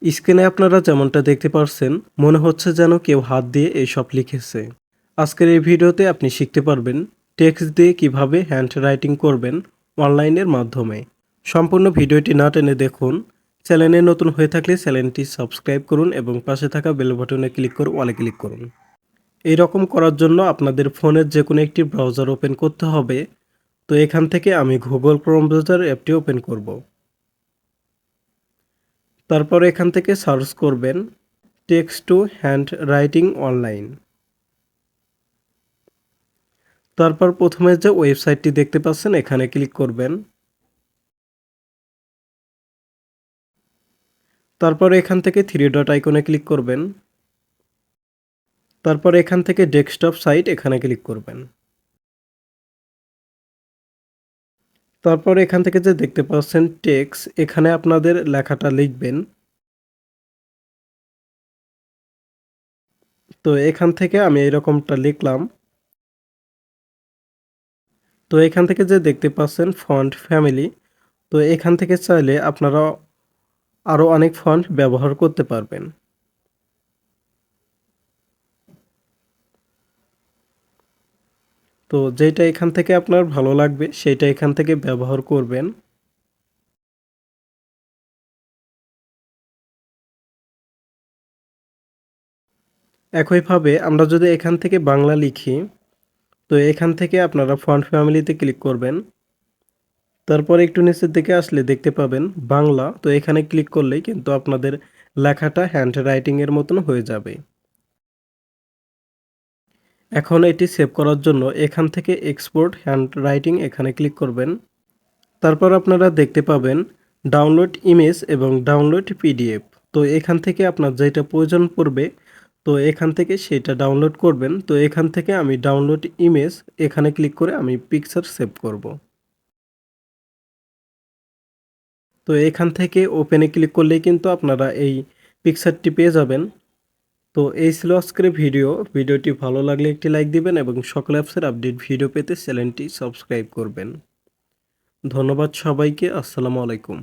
স্ক্রিনে আপনারা যেমনটা দেখতে পারছেন, মনে হচ্ছে যেন কেউ হাত দিয়ে এইসব লিখেছে। আজকের এই ভিডিওতে আপনি শিখতে পারবেন টেক্সট দিয়ে কিভাবে হ্যান্ড রাইটিং করবেন অনলাইনের মাধ্যমে। সম্পূর্ণ ভিডিওটি না টেনে দেখুন। চ্যানেলে নতুন হয়ে থাকলে চ্যানেলটি সাবস্ক্রাইব করুন এবং পাশে থাকা বেল বাটনে ক্লিক করে অলে ক্লিক করুন। এই রকম করার জন্য আপনাদের ফোনের যে কোনো একটি ব্রাউজার ওপেন করতে হবে। তো এখান থেকে আমি গুগল ক্রোম ব্রাউজার অ্যাপটি ওপেন করব। তারপর এখান থেকে সার্চ করবেন text to hand writing online. তারপর প্রথমে যে ওয়েবসাইটটি দেখতে পাচ্ছেন এখানে ক্লিক করবেন। তারপর এখান থেকে থ্রি ডট আইকনে ক্লিক করবেন। তারপর এখান থেকে ডেস্কটপ সাইট এখানে ক্লিক করবেন। তারপর এখান থেকে যে দেখতে পাচ্ছেন টেক্সট, এখানে আপনাদের লেখাটা লিখবেন। তো এখান থেকে আমি এরকমটা লিখলাম। তো এখান থেকে যে দেখতে পাচ্ছেন ফন্ট ফ্যামিলি, তো এখান থেকে চাইলে আপনারা আরও অনেক ফন্ট ব্যবহার করতে পারবেন। তো যেটা এখান থেকে আপনার ভালো লাগবে সেইটা এখান থেকে ব্যবহার করবেন। একইভাবে আমরা যদি এখান থেকে বাংলা লিখি, তো এখান থেকে আপনারা ফন্ট ফ্যামিলিতে ক্লিক করবেন। তারপর একটু নিচের দিকে আসলে দেখতে পাবেন বাংলা, তো এখানে ক্লিক করলেই কিন্তু আপনাদের লেখাটা হ্যান্ড রাইটিং এর মতন হয়ে যাবে। এখন এটি সেভ করার জন্য এখান থেকে এক্সপোর্ট হ্যান্ড রাইটিং এখানে ক্লিক করবেন। তারপর আপনারা দেখতে পাবেন ডাউনলোড ইমেজ এবং ডাউনলোড পিডিএফ। তো এখান থেকে আপনার যেটা প্রয়োজন পড়বে, তো এখান থেকে সেটা ডাউনলোড করবেন। তো এখান থেকে আমি ডাউনলোড ইমেজ এখানে ক্লিক করে আমি পিকচার সেভ করব। তো এখান থেকে ওপেনে ক্লিক করলেই কিন্তু আপনারা এই পিকচারটি পেয়ে যাবেন। তো এই ছিল আজকের ভিডিওটি ভালো লাগলে একটি লাইক দিবেন এবং সকল অ্যাপসের আপডেট ভিডিও পেতে চ্যানেলটি সাবস্ক্রাইব করবেন। ধন্যবাদ সবাইকে। আসসালামু আলাইকুম।